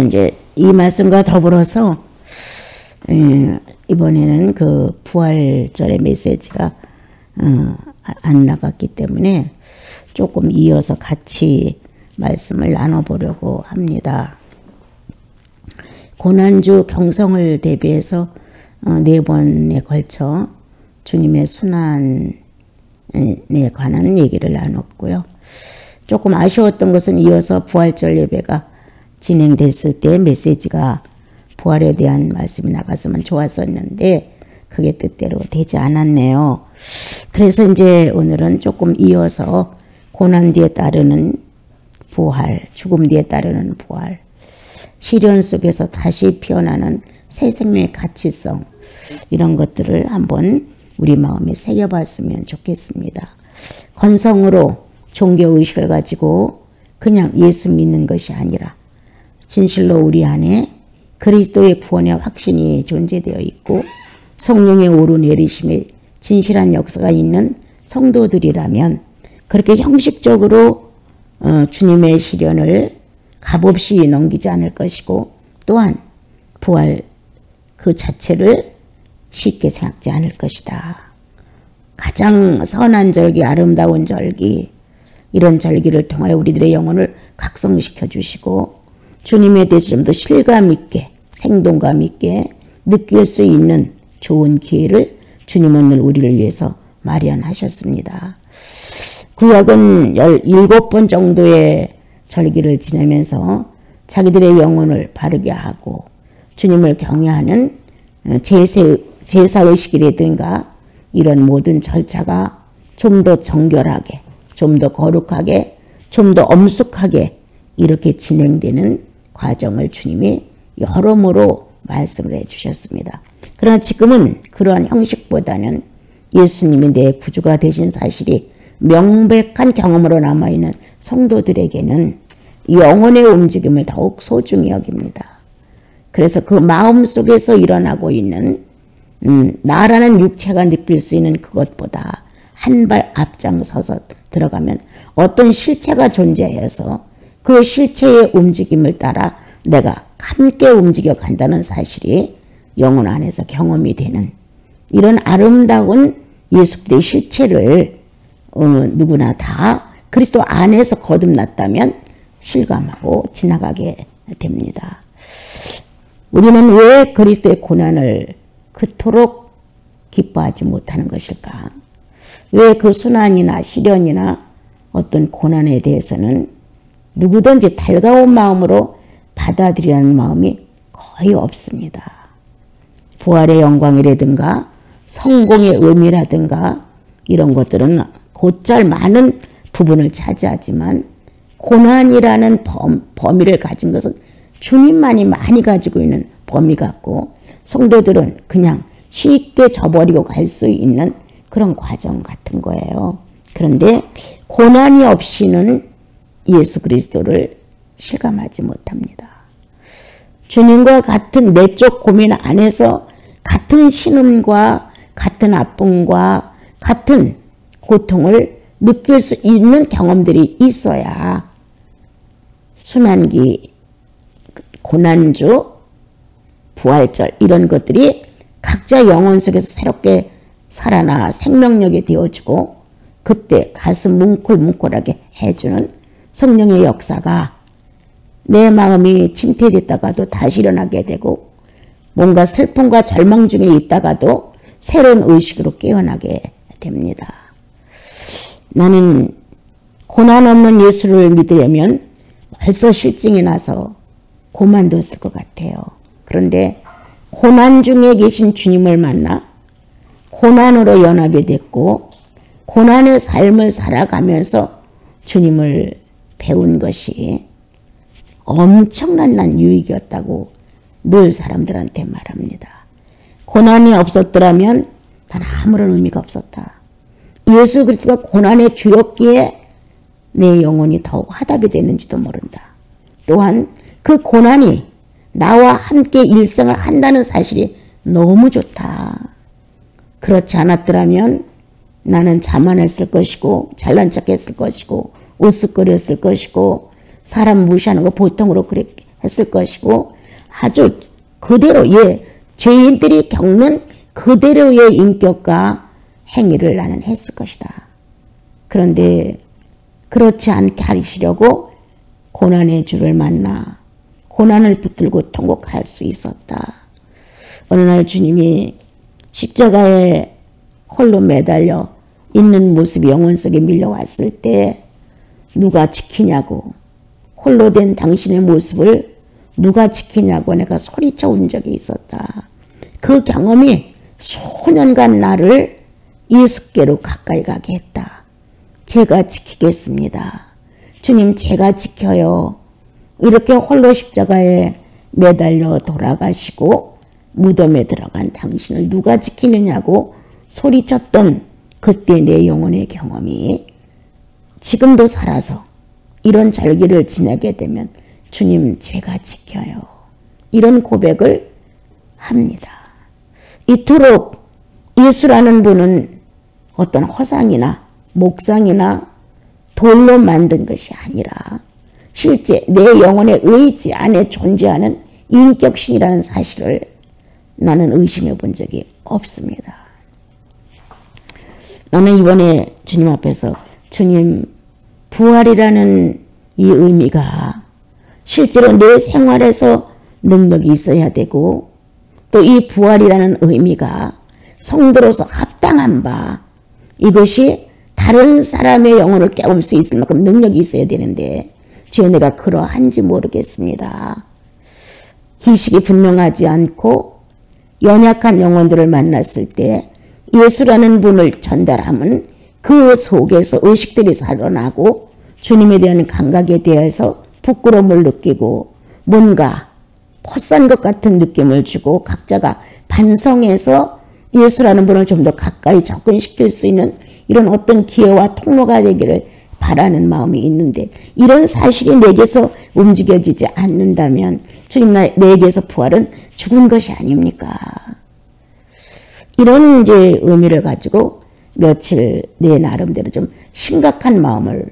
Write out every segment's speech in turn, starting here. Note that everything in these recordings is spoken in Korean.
이제 이 말씀과 더불어서 이번에는 그 부활절의 메시지가 안 나갔기 때문에 조금 이어서 같이 말씀을 나눠보려고 합니다. 고난주 경성을 대비해서 4번에 걸쳐 주님의 순환에 관한 얘기를 나눴고요. 조금 아쉬웠던 것은 이어서 부활절 예배가 진행됐을 때 메시지가 부활에 대한 말씀이 나갔으면 좋았었는데 그게 뜻대로 되지 않았네요. 그래서 이제 오늘은 조금 이어서 고난 뒤에 따르는 부활, 죽음 뒤에 따르는 부활, 시련 속에서 다시 피어나는 새 생명의 가치성, 이런 것들을 한번 우리 마음에 새겨봤으면 좋겠습니다. 건성으로 종교의식을 가지고 그냥 예수 믿는 것이 아니라 진실로 우리 안에 그리스도의 구원의 확신이 존재되어 있고 성령의 오르내리심의 진실한 역사가 있는 성도들이라면 그렇게 형식적으로 주님의 시련을 값없이 넘기지 않을 것이고 또한 부활 그 자체를 쉽게 생각지 않을 것이다. 가장 선한 절기, 아름다운 절기, 이런 절기를 통하여 우리들의 영혼을 각성시켜 주시고 주님에 대해서 좀 더 실감 있게, 생동감 있게 느낄 수 있는 좋은 기회를 주님은 늘 우리를 위해서 마련하셨습니다. 구약은 17번 정도의 절기를 지내면서 자기들의 영혼을 바르게 하고 주님을 경외하는 제사의식이라든가 이런 모든 절차가 좀 더 정결하게, 좀 더 거룩하게, 좀 더 엄숙하게 이렇게 진행되는 과정을 주님이 여러모로 말씀을 해주셨습니다. 그러나 지금은 그러한 형식보다는 예수님이 내 구주가 되신 사실이 명백한 경험으로 남아있는 성도들에게는 영혼의 움직임을 더욱 소중히 여깁니다. 그래서 그 마음속에서 일어나고 있는 나라는 육체가 느낄 수 있는 그것보다 한 발 앞장서서 들어가면 어떤 실체가 존재해서 그 실체의 움직임을 따라 내가 함께 움직여 간다는 사실이 영혼 안에서 경험이 되는 이런 아름다운 예수의 실체를 누구나 다 그리스도 안에서 거듭났다면 실감하고 지나가게 됩니다. 우리는 왜 그리스도의 고난을 그토록 기뻐하지 못하는 것일까? 왜 그 순환이나 시련이나 어떤 고난에 대해서는 누구든지 달가운 마음으로 받아들이라는 마음이 거의 없습니다. 부활의 영광이라든가 성공의 의미라든가 이런 것들은 곧잘 많은 부분을 차지하지만 고난이라는 범위를 가진 것은 주님만이 많이 가지고 있는 범위 같고 성도들은 그냥 쉽게 저버리고 갈 수 있는 그런 과정 같은 거예요. 그런데 고난이 없이는 예수 그리스도를 실감하지 못합니다. 주님과 같은 내적 고민 안에서 같은 신음과 같은 아픔과 같은 고통을 느낄 수 있는 경험들이 있어야 순환기, 고난주, 부활절 이런 것들이 각자 영혼 속에서 새롭게 살아나 생명력이 되어지고 그때 가슴 뭉클뭉클하게 해주는 성령의 역사가 내 마음이 침체됐다가도 다시 일어나게 되고 뭔가 슬픔과 절망 중에 있다가도 새로운 의식으로 깨어나게 됩니다. 나는 고난 없는 예수를 믿으려면 벌써 실증이 나서 고만뒀을 것 같아요. 그런데 고난 중에 계신 주님을 만나 고난으로 연합이 됐고 고난의 삶을 살아가면서 주님을 배운 것이 엄청난 난 유익이었다고 늘 사람들한테 말합니다. 고난이 없었더라면 난 아무런 의미가 없었다. 예수 그리스도가 고난의 주였기에 내 영혼이 더욱 화답이 되는지도 모른다. 또한 그 고난이 나와 함께 일생을 한다는 사실이 너무 좋다. 그렇지 않았더라면 나는 자만했을 것이고 잘난 척했을 것이고 으쓱거렸을 것이고 사람 무시하는 거 보통으로 그렇게 했을 것이고 아주 그대로 죄인들이 겪는 그대로의 인격과 행위를 나는 했을 것이다. 그런데 그렇지 않게 하시려고 고난의 주를 만나 고난을 붙들고 통곡할 수 있었다. 어느 날 주님이 십자가에 홀로 매달려 있는 모습이 영혼 속에 밀려왔을 때 누가 지키냐고, 홀로 된 당신의 모습을 누가 지키냐고 내가 소리쳐 온 적이 있었다. 그 경험이 수년간 나를 예수께로 가까이 가게 했다. 제가 지키겠습니다. 주님, 제가 지켜요. 이렇게 홀로 십자가에 매달려 돌아가시고 무덤에 들어간 당신을 누가 지키느냐고 소리쳤던 그때 내 영혼의 경험이 지금도 살아서 이런 절기를 지나게 되면 주님, 제가 지켜요. 이런 고백을 합니다. 이토록 예수라는 분은 어떤 허상이나 목상이나 돌로 만든 것이 아니라 실제 내 영혼의 의지 안에 존재하는 인격신이라는 사실을 나는 의심해 본 적이 없습니다. 나는 이번에 주님 앞에서 주님, 부활이라는 이 의미가 실제로 내 생활에서 능력이 있어야 되고 또 이 부활이라는 의미가 성도로서 합당한 바, 이것이 다른 사람의 영혼을 깨울 수 있을 만큼 능력이 있어야 되는데 주여, 내가 그러한지 모르겠습니다. 기식이 분명하지 않고 연약한 영혼들을 만났을 때 예수라는 분을 전달하면 그 속에서 의식들이 살아나고 주님에 대한 감각에 대해서 부끄러움을 느끼고 뭔가 헛산 것 같은 느낌을 주고 각자가 반성해서 예수라는 분을 좀 더 가까이 접근시킬 수 있는 이런 어떤 기회와 통로가 되기를 바라는 마음이 있는데 이런 사실이 내게서 움직여지지 않는다면 주님, 내게서 부활은 죽은 것이 아닙니까? 이런 이제 의미를 가지고 며칠 내 나름대로 좀 심각한 마음을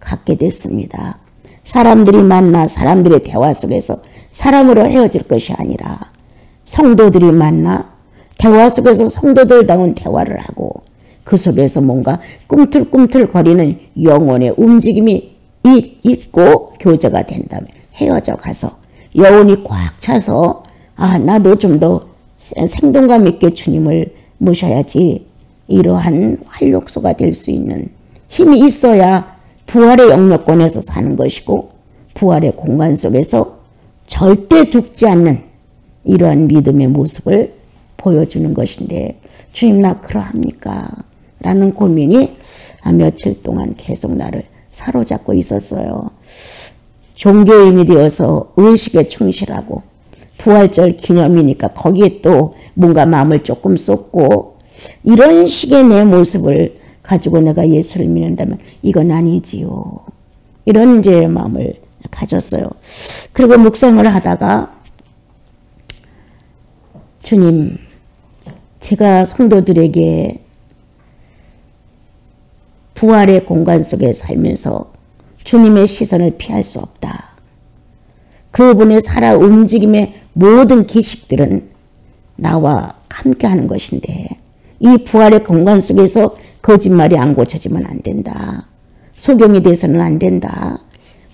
갖게 됐습니다. 사람들이 만나 사람들의 대화 속에서 사람으로 헤어질 것이 아니라 성도들이 만나 대화 속에서 성도들다운 대화를 하고 그 속에서 뭔가 꿈틀꿈틀거리는 영혼의 움직임이 있고 교제가 된다면 헤어져 가서 여운이 꽉 차서 나도 좀 더 생동감 있게 주님을 모셔야지, 이러한 활력소가 될 수 있는 힘이 있어야 부활의 영역권에서 사는 것이고 부활의 공간 속에서 절대 죽지 않는 이러한 믿음의 모습을 보여주는 것인데 주님, 나 그러합니까? 라는 고민이 며칠 동안 계속 나를 사로잡고 있었어요. 종교인이 되어서 의식에 충실하고 부활절 기념이니까 거기에 또 뭔가 마음을 조금 쏟고 이런 식의 내 모습을 가지고 내가 예수를 믿는다면 이건 아니지요. 이런 이제 마음을 가졌어요. 그리고 묵상을 하다가 주님, 제가 성도들에게 부활의 공간 속에 살면서 주님의 시선을 피할 수 없다. 그분의 살아 움직임의 모든 기식들은 나와 함께하는 것인데 이 부활의 공간 속에서 거짓말이 안 고쳐지면 안 된다. 소경이 돼서는 안 된다.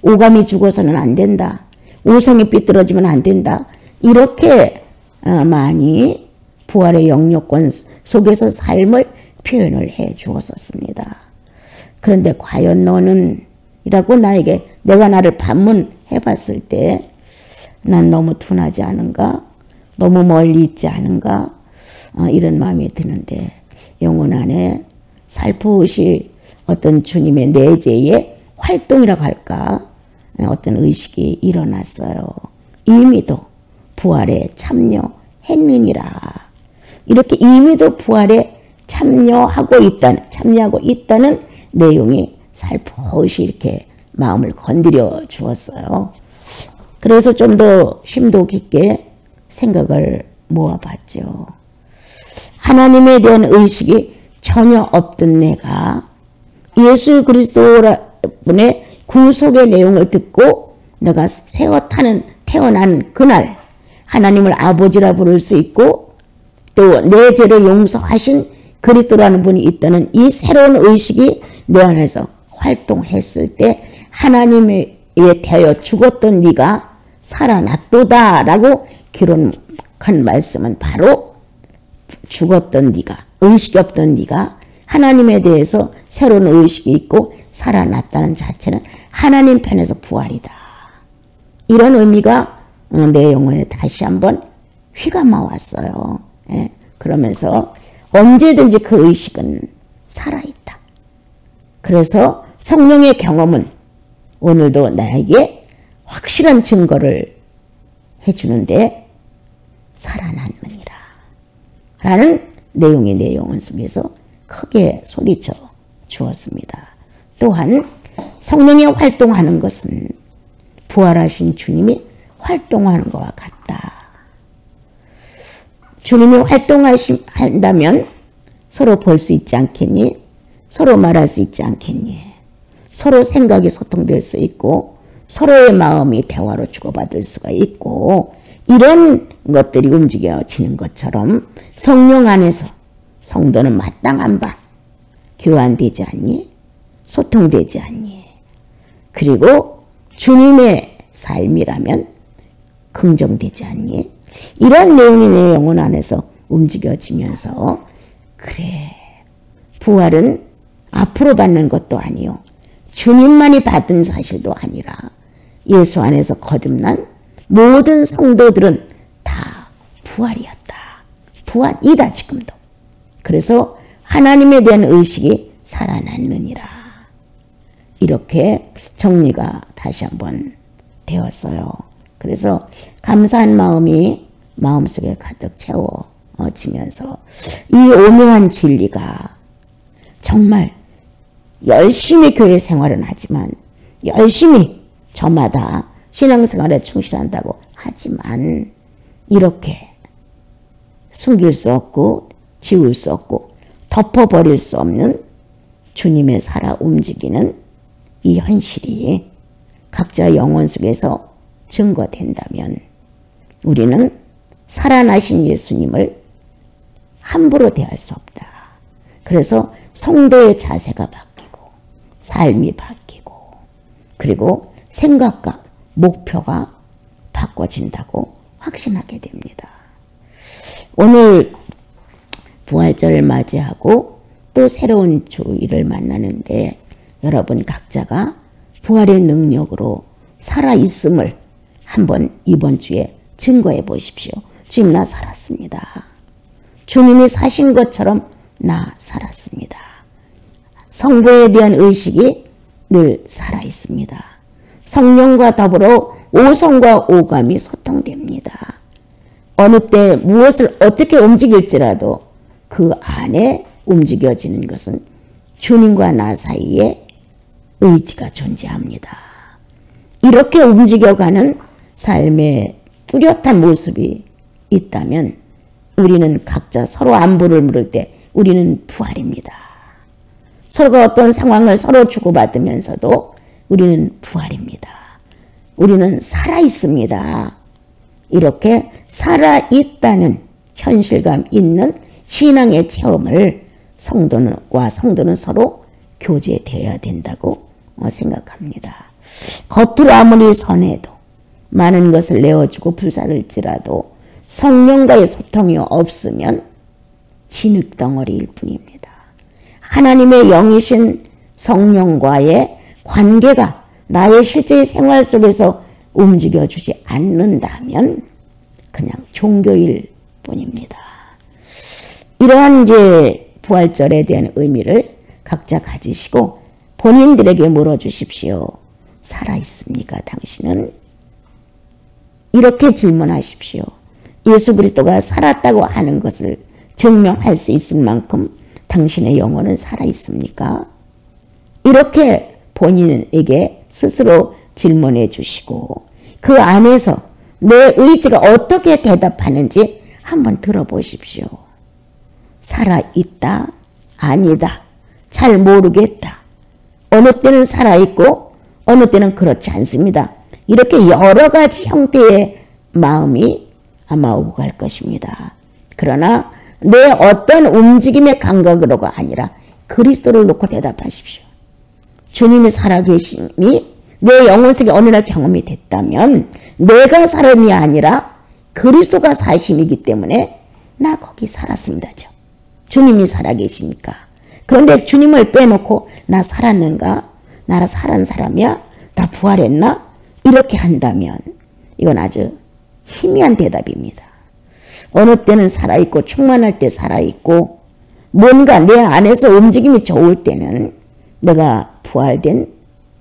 오감이 죽어서는 안 된다. 오성이 삐뚤어지면 안 된다. 이렇게 많이 부활의 영역권 속에서 삶을 표현을 해 주었었습니다. 그런데 과연 너는? 이라고 내가 나를 반문해 봤을 때 난 너무 둔하지 않은가? 너무 멀리 있지 않은가? 이런 마음이 드는데 영혼 안에 살포시 어떤 주님의 내재의 활동이라고 할까? 어떤 의식이 일어났어요. 이미도 부활에 참여했느니라. 이렇게 이미도 부활에 참여하고 있다는 내용이 살포시 이렇게 마음을 건드려 주었어요. 그래서 좀 더 심도 깊게 생각을 모아봤죠. 하나님에 대한 의식이 전혀 없던 내가 예수 그리스도분의 구속의 내용을 듣고 내가 새어 타는 태어난 그날 하나님을 아버지라 부를 수 있고 또 내 죄를 용서하신 그리스도라는 분이 있다는 이 새로운 의식이 내 안에서 활동했을 때 하나님에 대하여 죽었던 네가 살아났도다 라고 기록한 말씀은 바로 죽었던 네가, 의식이 없던 네가 하나님에 대해서 새로운 의식이 있고 살아났다는 자체는 하나님 편에서 부활이다. 이런 의미가 내 영혼에 다시 한번 휘감아 왔어요. 예, 그러면서 언제든지 그 의식은 살아있다. 그래서 성령의 경험은 오늘도 나에게 확실한 증거를 해주는데 살아났느니라 라는 내용이 내 영혼 속에서 크게 소리쳐 주었습니다. 또한 성령이 활동하는 것은 부활하신 주님이 활동하는 것과 같다. 주님이 활동한다면 서로 볼 수 있지 않겠니? 서로 말할 수 있지 않겠니? 서로 생각이 소통될 수 있고 서로의 마음이 대화로 주고받을 수가 있고 이런 것들이 움직여지는 것처럼 성령 안에서 성도는 마땅한 바 교환되지 않니? 소통되지 않니? 그리고 주님의 삶이라면 긍정되지 않니? 이런 내용이 내 영혼 안에서 움직여지면서 그래 부활은 앞으로 받는 것도 아니요 주님만이 받은 사실도 아니라 예수 안에서 거듭난 모든 성도들은 다 부활이었다. 부활이다 지금도. 그래서 하나님에 대한 의식이 살아났느니라. 이렇게 정리가 다시 한번 되었어요. 그래서 감사한 마음이 마음속에 가득 채워지면서 이 오묘한 진리가 정말 열심히 교회 생활은 하지만 열심히 저마다 신앙생활에 충실한다고 하지만 이렇게 숨길 수 없고 지울 수 없고 덮어버릴 수 없는 주님의 살아 움직이는 이 현실이 각자 영혼 속에서 증거된다면 우리는 살아나신 예수님을 함부로 대할 수 없다. 그래서 성도의 자세가 바뀌고 삶이 바뀌고 그리고 생각과 목표가 바꿔진다고 확신하게 됩니다. 오늘 부활절을 맞이하고 또 새로운 주일을 만나는데 여러분 각자가 부활의 능력으로 살아있음을 한번 이번 주에 증거해 보십시오. 주님 나 살았습니다. 주님이 사신 것처럼 나 살았습니다. 성도에 대한 의식이 늘 살아있습니다. 성령과 더불어 오성과 오감이 소통됩니다. 어느 때 무엇을 어떻게 움직일지라도 그 안에 움직여지는 것은 주님과 나 사이에 의지가 존재합니다. 이렇게 움직여가는 삶의 뚜렷한 모습이 있다면 우리는 각자 서로 안부를 물을 때 우리는 부활입니다. 서로가 어떤 상황을 서로 주고받으면서도 우리는 부활입니다. 우리는 살아있습니다. 이렇게 살아있다는 현실감 있는 신앙의 체험을 성도는 서로 교제되어야 된다고 생각합니다. 겉으로 아무리 선해도 많은 것을 내어주고 불사를지라도 성령과의 소통이 없으면 진흙덩어리일 뿐입니다. 하나님의 영이신 성령과의 관계가 나의 실제 생활 속에서 움직여주지 않는다면 그냥 종교일 뿐입니다. 이러한 이제 부활절에 대한 의미를 각자 가지시고 본인들에게 물어주십시오. 살아있습니까? 당신은? 이렇게 질문하십시오. 예수 그리스도가 살았다고 하는 것을 증명할 수 있을 만큼 당신의 영혼은 살아있습니까? 이렇게 본인에게 스스로 질문해 주시고 그 안에서 내 의지가 어떻게 대답하는지 한번 들어보십시오. 살아있다, 아니다, 잘 모르겠다. 어느 때는 살아있고 어느 때는 그렇지 않습니다. 이렇게 여러 가지 형태의 마음이 아마 오고 갈 것입니다. 그러나 내 어떤 움직임의 감각으로가 아니라 그리스도를 놓고 대답하십시오. 주님이 살아계심이 내 영혼 속에 어느 날 경험이 됐다면 내가 사람이 아니라 그리스도가 사심이기 때문에 나 거기 살았습니다죠. 주님이 살아계시니까. 그런데 주님을 빼놓고 나 살았는가? 나 살은 사람이야? 나 부활했나? 이렇게 한다면 이건 아주 희미한 대답입니다. 어느 때는 살아있고 충만할 때 살아있고 뭔가 내 안에서 움직임이 좋을 때는 내가 부활된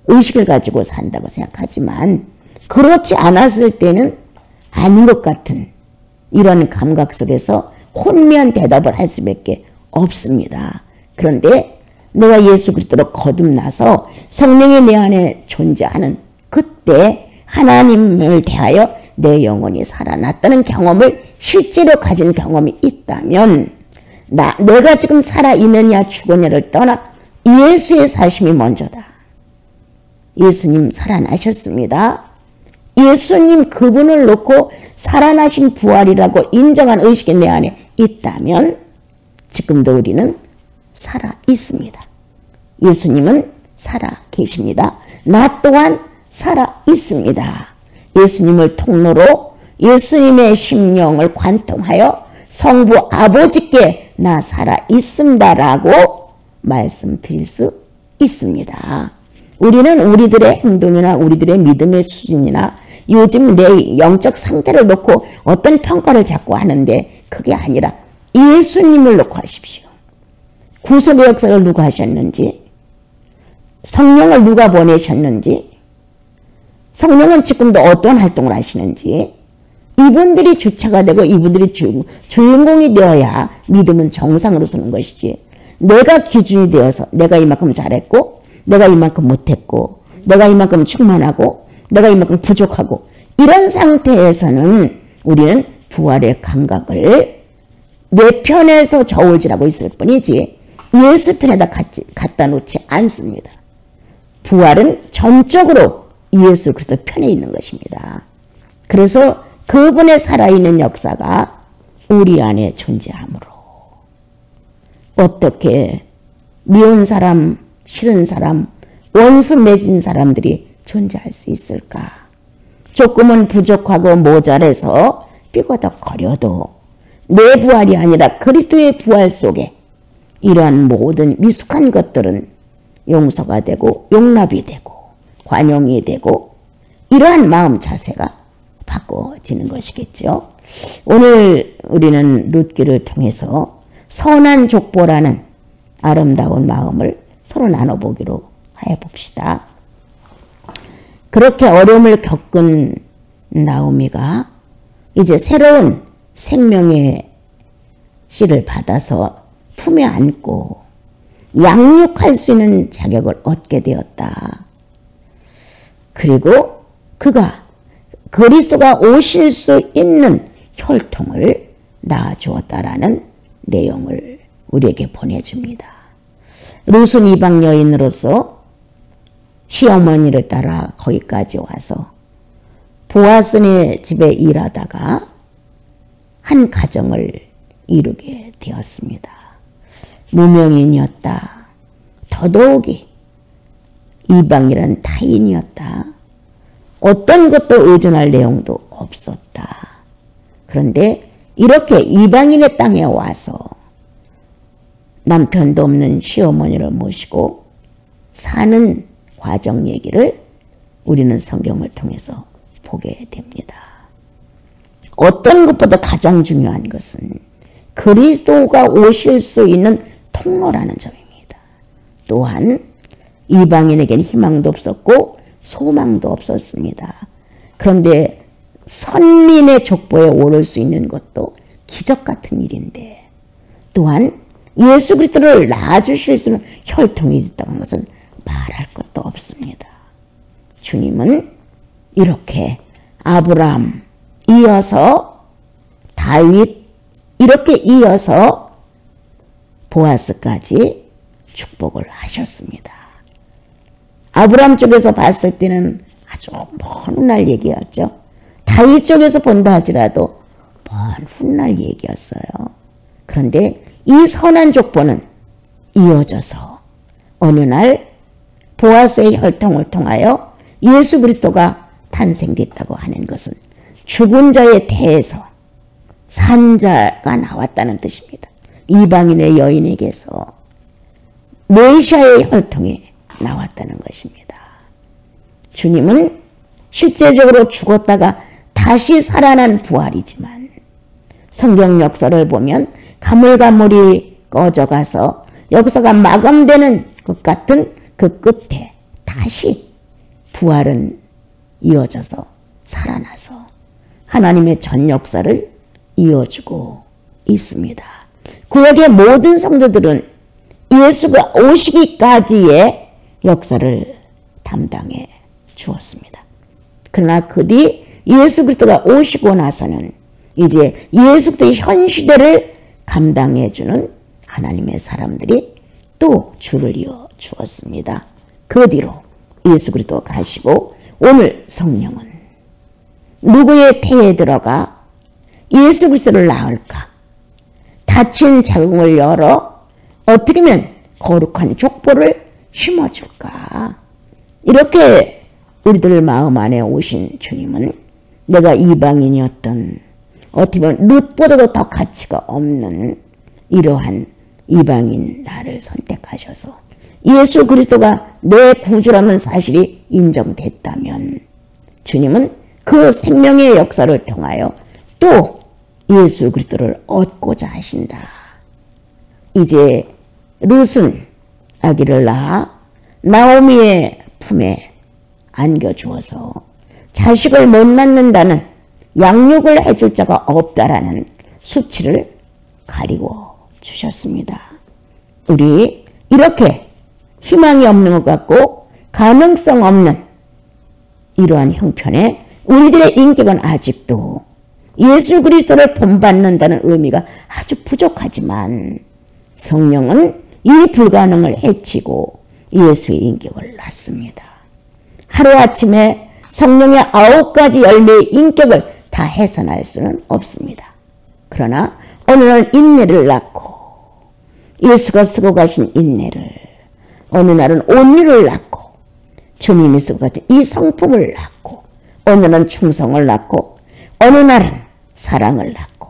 의식을 가지고 산다고 생각하지만 그렇지 않았을 때는 아닌 것 같은 이런 감각 속에서 혼미한 대답을 할 수밖에 없습니다. 그런데 내가 예수 그리스도로 거듭나서 성령이 내 안에 존재하는 그때 하나님을 대하여 내 영혼이 살아났다는 경험을 실제로 가진 경험이 있다면 내가 지금 살아있느냐 죽었냐를 떠나 예수의 사심이 먼저다. 예수님 살아나셨습니다. 예수님 그분을 놓고 살아나신 부활이라고 인정한 의식이 내 안에 있다면 지금도 우리는 살아 있습니다. 예수님은 살아 계십니다. 나 또한 살아 있습니다. 예수님을 통로로 예수님의 심령을 관통하여 성부 아버지께 나 살아 있습니다라고 말씀드릴 수 있습니다. 우리는 우리들의 행동이나 우리들의 믿음의 수준이나 요즘 내 영적 상태를 놓고 어떤 평가를 자꾸 하는데 그게 아니라 예수님을 놓고 하십시오. 구속의 역사를 누가 하셨는지, 성령을 누가 보내셨는지, 성령은 지금도 어떤 활동을 하시는지, 이분들이 주체가 되고 이분들이 주인공이 되어야 믿음은 정상으로 서는 것이지, 내가 기준이 되어서 내가 이만큼 잘했고 내가 이만큼 못했고 내가 이만큼 충만하고 내가 이만큼 부족하고 이런 상태에서는 우리는 부활의 감각을 내 편에서 저울질하고 있을 뿐이지 예수 편에다 갖다 놓지 않습니다. 부활은 전적으로 예수 그리스도 편에 있는 것입니다. 그래서 그분의 살아있는 역사가 우리 안에 존재하므로 어떻게 미운 사람, 싫은 사람, 원수 맺은 사람들이 존재할 수 있을까? 조금은 부족하고 모자라서 삐거덕거려도 내 부활이 아니라 그리스도의 부활 속에 이러한 모든 미숙한 것들은 용서가 되고 용납이 되고 관용이 되고 이러한 마음 자세가 바꿔지는 것이겠죠. 오늘 우리는 룻기를 통해서 선한 족보라는 아름다운 마음을 서로 나눠보기로 해봅시다. 그렇게 어려움을 겪은 나오미가 이제 새로운 생명의 씨를 받아서 품에 안고 양육할 수 있는 자격을 얻게 되었다. 그리고 그가 그리스도가 오실 수 있는 혈통을 낳아주었다라는 내용을 우리에게 보내줍니다. 룻은 이방 여인으로서 시어머니를 따라 거기까지 와서 보아스의 집에 일하다가 한 가정을 이루게 되었습니다. 무명인이었다. 더더욱이 이방이란 타인이었다. 어떤 것도 의존할 내용도 없었다. 그런데 이렇게 이방인의 땅에 와서 남편도 없는 시어머니를 모시고 사는 과정 얘기를 우리는 성경을 통해서 보게 됩니다. 어떤 것보다 가장 중요한 것은 그리스도가 오실 수 있는 통로라는 점입니다. 또한 이방인에게는 희망도 없었고 소망도 없었습니다. 그런데 선민의 족보에 오를 수 있는 것도 기적 같은 일인데 또한 예수 그리스도를 낳아주실 수 있는 혈통이 있다는 것은 말할 것도 없습니다. 주님은 이렇게 아브라함 이어서 다윗 이렇게 이어서 보아스까지 축복을 하셨습니다. 아브라함 쪽에서 봤을 때는 아주 먼 훗날 얘기였죠. 다윗 쪽에서 본다 할지라도 먼 훗날 얘기였어요. 그런데 이 선한 족보는 이어져서 어느 날 보아스의 혈통을 통하여 예수 그리스도가 탄생됐다고 하는 것은 죽은 자의 태에서 산 자가 나왔다는 뜻입니다. 이방인의 여인에게서 메시아의 혈통이 나왔다는 것입니다. 주님은 실제적으로 죽었다가 다시 살아난 부활이지만 성경 역사를 보면 가물가물이 꺼져가서 역사가 마감되는 것 같은 그 끝에 다시 부활은 이어져서 살아나서 하나님의 전 역사를 이어주고 있습니다. 구약의 모든 성도들은 예수가 오시기까지의 역사를 담당해 주었습니다. 그러나 그 뒤 예수 그리스도가 오시고 나서는 이제 예수 그리스도의 현 시대를 감당해 주는 하나님의 사람들이 또 줄을 이어 주었습니다. 그 뒤로 예수 그리스도 가시고 오늘 성령은 누구의 태에 들어가 예수 그리스도를 낳을까? 닫힌 자궁을 열어 어떻게 하면 거룩한 족보를 심어줄까? 이렇게 우리들 마음 안에 오신 주님은 내가 이방인이었던 어떻게 보면 룻보다도 더 가치가 없는 이러한 이방인 나를 선택하셔서 예수 그리스도가 내 구주라는 사실이 인정됐다면 주님은 그 생명의 역사를 통하여 또 예수 그리스도를 얻고자 하신다. 이제 룻은 아기를 낳아 나오미의 품에 안겨주어서 자식을 못 낳는다는 양육을 해줄 자가 없다라는 수치를 가리고 주셨습니다. 우리 이렇게 희망이 없는 것 같고 가능성 없는 이러한 형편에 우리들의 인격은 아직도 예수 그리스도를 본받는다는 의미가 아주 부족하지만 성령은 이 불가능을 해치고 예수의 인격을 낳습니다. 하루아침에 성령의 9가지 열매의 인격을 다 해산할 수는 없습니다. 그러나 어느 날 인내를 낳고 예수가 쓰고 가신 인내를, 어느 날은 온유를 낳고 주님이 쓰고 가신 이 성품을 낳고, 어느 날은 충성을 낳고 어느 날은 사랑을 낳고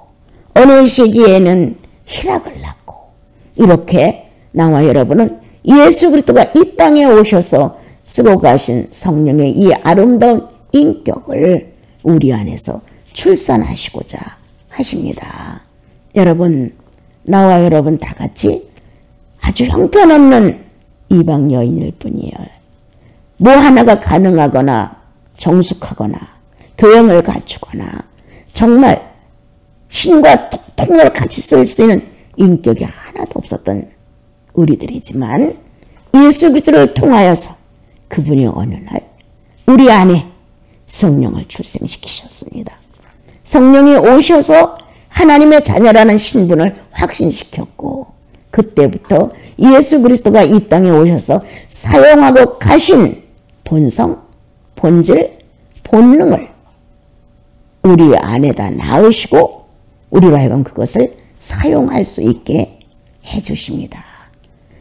어느 시기에는 희락을 낳고, 이렇게 나와 여러분은 예수 그리스도가 이 땅에 오셔서 쓰고 가신 성령의 이 아름다운 인격을 우리 안에서 출산하시고자 하십니다. 여러분, 나와 여러분 다 같이 아주 형편없는 이방 여인일 뿐이에요. 뭐 하나가 가능하거나 정숙하거나 교양을 갖추거나 정말 신과 통을 같이 쓸 수 있는 인격이 하나도 없었던 우리들이지만 예수 그리스도를 통하여서 그분이 어느 날 우리 안에 성령을 출생시키셨습니다. 성령이 오셔서 하나님의 자녀라는 신분을 확신시켰고, 그때부터 예수 그리스도가 이 땅에 오셔서 사용하고 가신 본성, 본질, 본능을 우리 안에다 낳으시고 우리로 하여금 그것을 사용할 수 있게 해주십니다.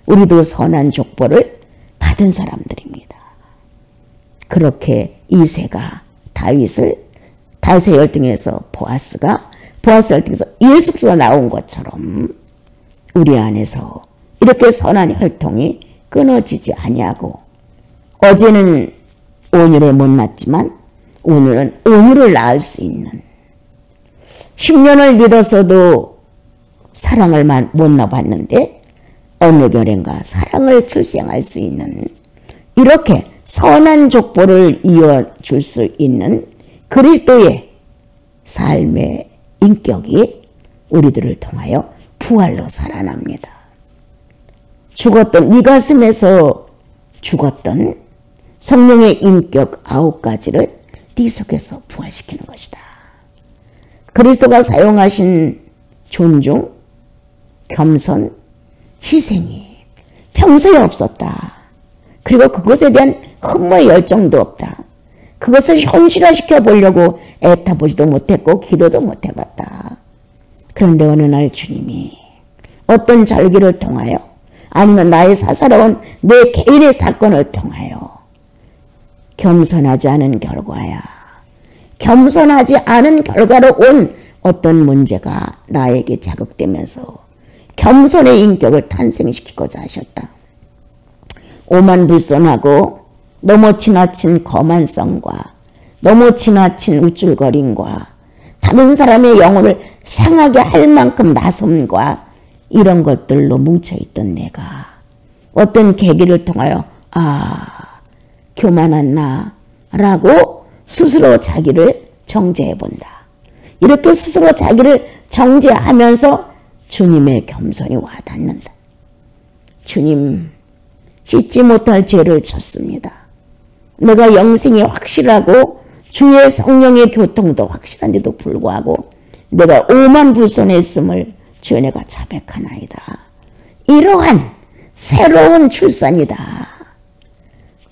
우리도 선한 족보를 받은 사람들입니다. 그렇게 이새가 다윗의 열등에서 보아스가, 보아스 열등에서 예수 그리스도가 나온 것처럼 우리 안에서 이렇게 선한 혈통이 끊어지지 아니하고, 어제는 온유를 못 낳았지만 오늘은 온유를 낳을 수 있는, 10년을 믿었어도 사랑을 못 낳아봤는데 어느 결연가 사랑을 출생할 수 있는, 이렇게 선한 족보를 이어줄 수 있는 그리스도의 삶의 인격이 우리들을 통하여 부활로 살아납니다. 죽었던, 네 가슴에서 죽었던 성령의 인격 9가지를 네 속에서 부활시키는 것이다. 그리스도가 사용하신 존중, 겸손, 희생이 평소에 없었다. 그리고 그것에 대한 흠모의 열정도 없다. 그것을 현실화시켜 보려고 애타보지도 못했고 기도도 못해봤다. 그런데 어느 날 주님이 어떤 절기를 통하여 아니면 나의 사사로운 내 개인의 사건을 통하여 겸손하지 않은 결과야. 겸손하지 않은 결과로 온 어떤 문제가 나에게 자극되면서 겸손의 인격을 탄생시키고자 하셨다. 오만불손하고 너무 지나친 거만성과 너무 지나친 우쭐거림과 다른 사람의 영혼을 상하게 할 만큼 나섬과 이런 것들로 뭉쳐있던 내가 어떤 계기를 통하여 교만한 나라고 스스로 자기를 정죄해본다. 이렇게 스스로 자기를 정죄하면서 주님의 겸손이 와닿는다. 주님, 씻지 못할 죄를 졌습니다. 내가 영생이 확실하고 주의 성령의 교통도 확실한데도 불구하고 내가 오만불손했음을 주여 내가 자백하나이다. 이러한 새로운 출산이다.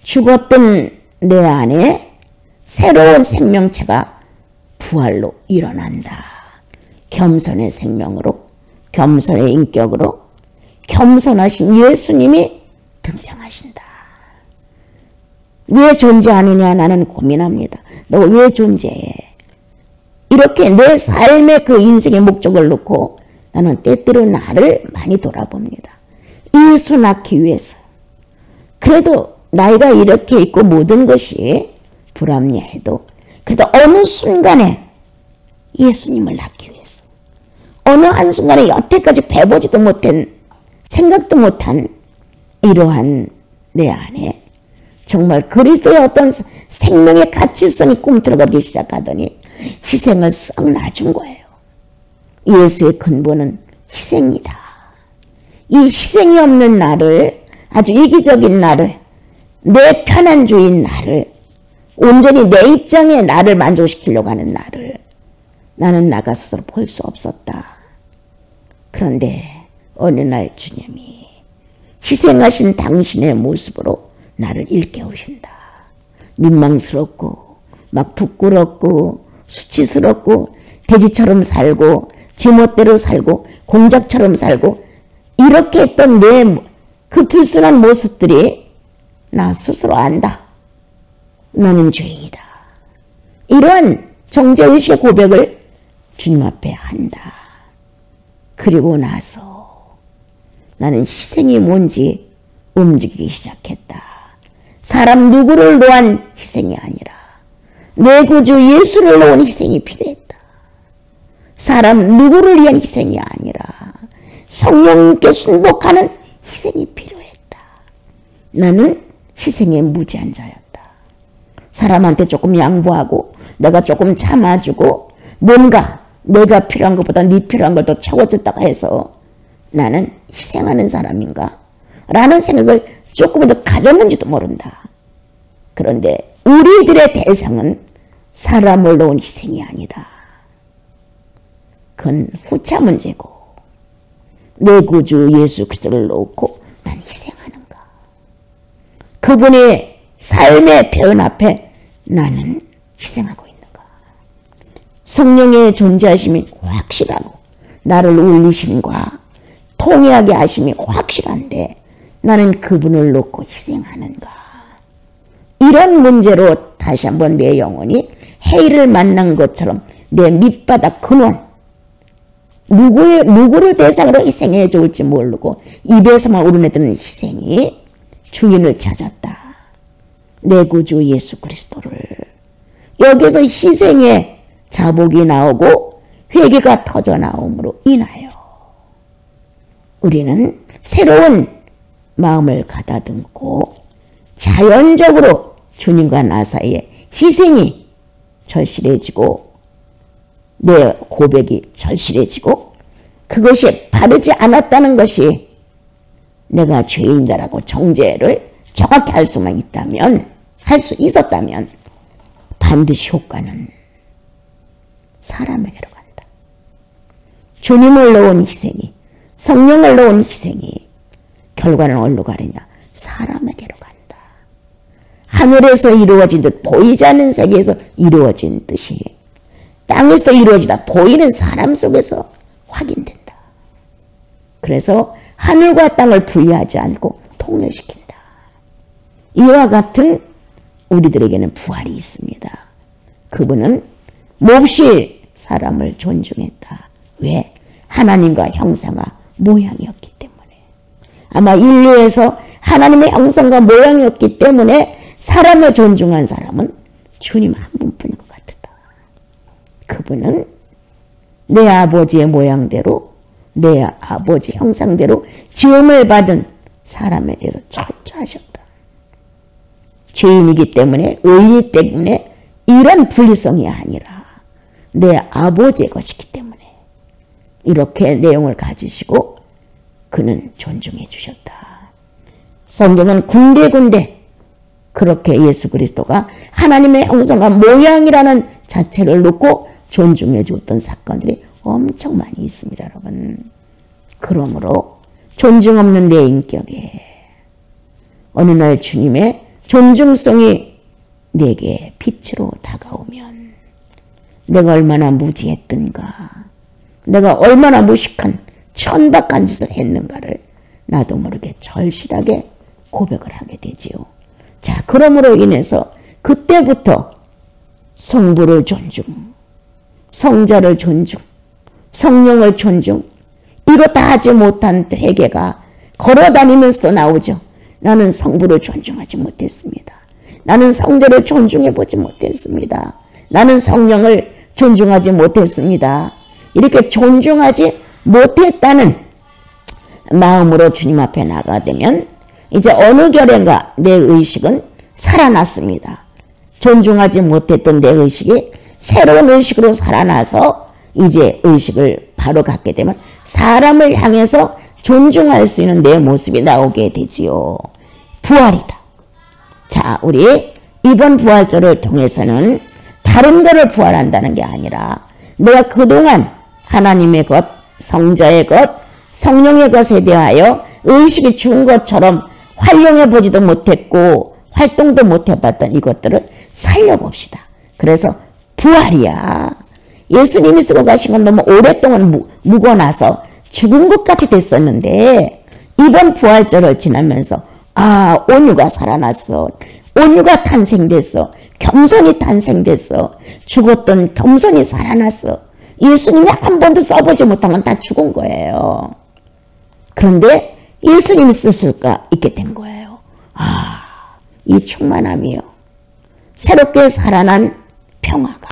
죽었던 내 안에 새로운 생명체가 부활로 일어난다. 겸손의 생명으로, 겸손의 인격으로 겸손하신 예수님이 등장하신다. 왜 존재하느냐 나는 고민합니다. 너 왜 존재해? 이렇게 내 삶의 그 인생의 목적을 놓고 나는 때때로 나를 많이 돌아봅니다. 예수 낳기 위해서. 그래도 나이가 이렇게 있고 모든 것이 불합리해도 그래도 어느 순간에 예수님을 낳기 위해서 어느 한순간에 여태까지 배보지도 못한 생각도 못한 이러한 내 안에 정말 그리스도의 어떤 생명의 가치성이 꿈틀어가기 시작하더니 희생을 썩 놔준 거예요. 예수의 근본은 희생이다. 이 희생이 없는 나를, 아주 이기적인 나를, 내 편안주의인 나를, 온전히 내 입장에 나를 만족시키려고 하는 나를 나는 나가 스스로 볼 수 없었다. 그런데 어느 날 주님이 희생하신 당신의 모습으로 나를 일깨우신다. 민망스럽고 막 부끄럽고 수치스럽고 돼지처럼 살고 지멋대로 살고 공작처럼 살고 이렇게 했던 내 그 불순한 모습들이 나 스스로 안다. 나는 죄인이다. 이러한 정죄의식의 고백을 주님 앞에 한다. 그리고 나서 나는 희생이 뭔지 움직이기 시작했다. 사람 누구를 놓은 희생이 아니라 내 구주 예수를 놓은 희생이 필요했다. 사람 누구를 위한 희생이 아니라 성령님께 순복하는 희생이 필요했다. 나는 희생의 무지한 자였다. 사람한테 조금 양보하고 내가 조금 참아주고 뭔가 내가 필요한 것보다 네 필요한 걸 더 채워줬다가 해서 나는 희생하는 사람인가? 라는 생각을 조금 더 가졌는지도 모른다. 그런데 우리들의 대상은 사람을 놓은 희생이 아니다. 그건 후차 문제고 내 구주 예수 그리스도를 놓고 난 희생하는가? 그분의 삶의 표현 앞에 나는 희생하고 있는가? 성령의 존재하심이 확실하고 나를 울리심과 통회하게 하심이 확실한데 나는 그분을 놓고 희생하는가? 이런 문제로 다시 한번 내 영혼이 해를 만난 것처럼 내 밑바닥 근원 누구를 대상으로 희생해 좋을지 모르고 입에서만 우러내드는 희생이 주인을 찾았다. 내 구주 예수 그리스도를. 여기서 희생의 자복이 나오고 회개가 터져 나옴으로 인하여 우리는 새로운 마음을 가다듬고 자연적으로 주님과 나 사이에 희생이 절실해지고 내 고백이 절실해지고 그것이 바르지 않았다는 것이 내가 죄인이라고 정죄를 정확히 할 수만 있다면 할 수 있었다면 반드시 효과는 사람에게로 간다. 주님을 놓은 희생이 성령을 놓은 희생이 결과는 어디로 가느냐? 사람에게로 간다. 하늘에서 이루어진 듯 보이지 않는 세계에서 이루어진 듯이 땅에서 이루어지다 보이는 사람 속에서 확인된다. 그래서 하늘과 땅을 분리하지 않고 통일시킨다. 이와 같은 우리들에게는 부활이 있습니다. 그분은 몹시 사람을 존중했다. 왜? 하나님과 형상과 모양이었기 때문에. 아마 인류에서 하나님의 형상과 모양이었기 때문에 사람을 존중한 사람은 주님 한 분뿐인 것 같다. 그분은 내 아버지의 모양대로 내 아버지 형상대로 지음을 받은 사람에 대해서 철저하셨다. 죄인이기 때문에 의인이기 때문에 이런 분리성이 아니라 내 아버지의 것이기 때문에 이렇게 내용을 가지시고 그는 존중해 주셨다. 성경은 군데군데 그렇게 예수 그리스도가 하나님의 형상과 모양이라는 자체를 놓고 존중해 주었던 사건들이 엄청 많이 있습니다, 여러분. 그러므로 존중 없는 내 인격에 어느 날 주님의 존중성이 내게 빛으로 다가오면 내가 얼마나 무지했던가, 내가 얼마나 무식한 천박한 짓을 했는가를 나도 모르게 절실하게 고백을 하게 되지요. 자, 그러므로 인해서 그때부터 성부를 존중, 성자를 존중, 성령을 존중, 이거 다 하지 못한 회개가 걸어다니면서 나오죠. 나는 성부를 존중하지 못했습니다. 나는 성자를 존중해 보지 못했습니다. 나는 성령을 존중하지 못했습니다. 이렇게 존중하지 못했다는 마음으로 주님 앞에 나가되면 이제 어느 결인가 내 의식은 살아났습니다. 존중하지 못했던 내 의식이 새로운 의식으로 살아나서 이제 의식을 바로 갖게 되면 사람을 향해서 존중할 수 있는 내 모습이 나오게 되지요. 부활이다. 자, 우리 이번 부활절을 통해서는 다른 거를 부활한다는 게 아니라 내가 그동안 하나님의 것, 성자의 것, 성령의 것에 대하여 의식이 죽은 것처럼 활용해 보지도 못했고 활동도 못 해봤던 이것들을 살려봅시다. 그래서 부활이야. 예수님이 쓰고 가신 건 너무 오랫동안 묵어놔서 죽은 것 같이 됐었는데 이번 부활절을 지나면서 아, 온유가 살아났어. 온유가 탄생됐어. 겸손이 탄생됐어. 죽었던 겸손이 살아났어. 예수님이 한 번도 써보지 못한 건 다 죽은 거예요. 그런데 예수님이 쓸까 있게 된 거예요. 아, 이 충만함이요. 새롭게 살아난 평화가.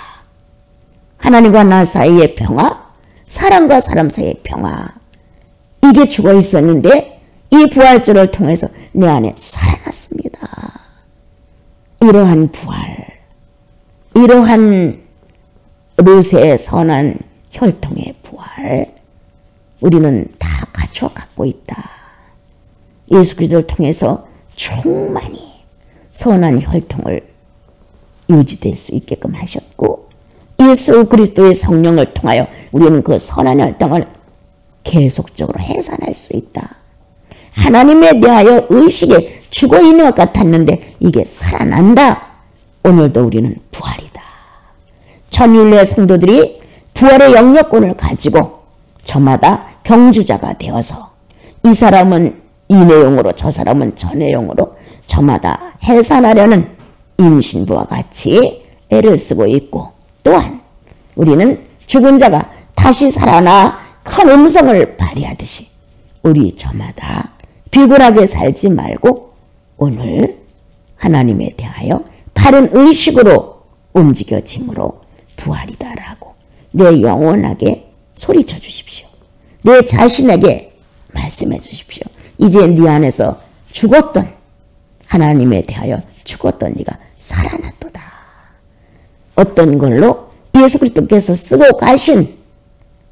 하나님과 나 사이의 평화, 사람과 사람 사이의 평화. 이게 죽어 있었는데 이 부활절을 통해서 내 안에 살아났습니다. 이러한 부활, 이러한 르세의 선한 혈통의 부활, 우리는 다 갖춰 갖고 있다. 예수 그리스도를 통해서 충만히 선한 혈통을 유지될 수 있게끔 하셨고 예수 그리스도의 성령을 통하여 우리는 그 선한 혈통을 계속적으로 해산할 수 있다. 하나님에 대하여 의식에 죽어 있는 것 같았는데 이게 살아난다. 오늘도 우리는 부활이다. 천일의 성도들이 부활의 영역권을 가지고 저마다 경주자가 되어서 이 사람은 이 내용으로 저 사람은 저 내용으로 저마다 해산하려는 임신부와 같이 애를 쓰고 있고 또한 우리는 죽은 자가 다시 살아나 큰 음성을 발휘하듯이 우리 저마다 비굴하게 살지 말고 오늘 하나님에 대하여 바른 의식으로 움직여짐으로 부활이다라고 내 영혼에게 소리쳐 주십시오. 내 자신에게 말씀해 주십시오. 이제 네 안에서 죽었던 하나님에 대하여 죽었던 네가 살아났도다. 어떤 걸로 예수 그리스도께서 쓰고 가신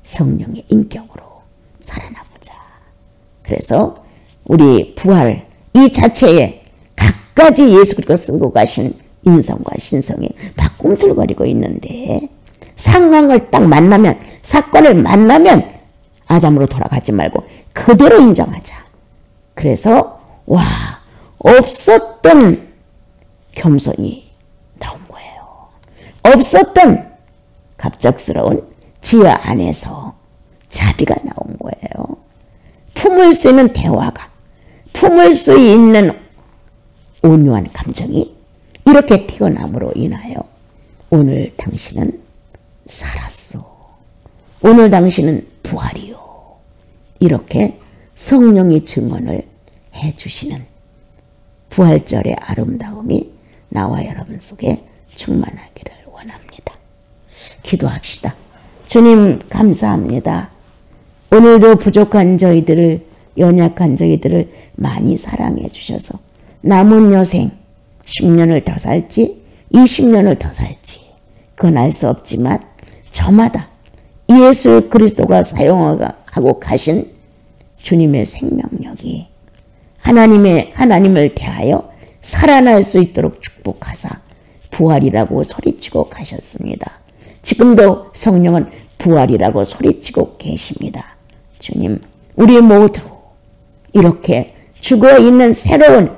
성령의 인격으로 살아나보자. 그래서 우리 부활 이 자체에 각가지 예수 그리스도가 쓰고 가신 인성과 신성이 막 꿈틀거리고 있는데 상황을 딱 만나면 사건을 만나면 아담으로 돌아가지 말고 그대로 인정하자. 그래서 와 없었던 겸손이 나온 거예요. 없었던 갑작스러운 지하 안에서 자비가 나온 거예요. 품을 수 있는 대화가, 품을 수 있는 온유한 감정이 이렇게 튀어나옴으로 인하여 오늘 당신은 살았소. 오늘 당신은 부활이요. 이렇게 성령이 증언을 해주시는 부활절의 아름다움이 나와 여러분 속에 충만하기를 원합니다. 기도합시다. 주님 감사합니다. 오늘도 부족한 저희들을, 연약한 저희들을 많이 사랑해 주셔서 남은 여생 10년을 더 살지 20년을 더 살지 그건 알 수 없지만 저마다 예수 그리스도가 사용하고 가신 주님의 생명력이 하나님을 대하여 살아날 수 있도록 축복하사 부활이라고 소리치고 가셨습니다. 지금도 성령은 부활이라고 소리치고 계십니다. 주님, 우리 모두 이렇게 죽어있는 새로운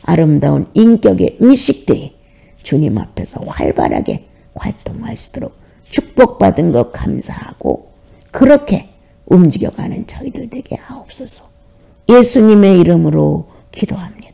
아름다운 인격의 의식들이 주님 앞에서 활발하게 활동할 수 있도록 축복받은 것 감사하고 그렇게 움직여가는 저희들 되게 하옵소서. 예수님의 이름으로 기도합니다.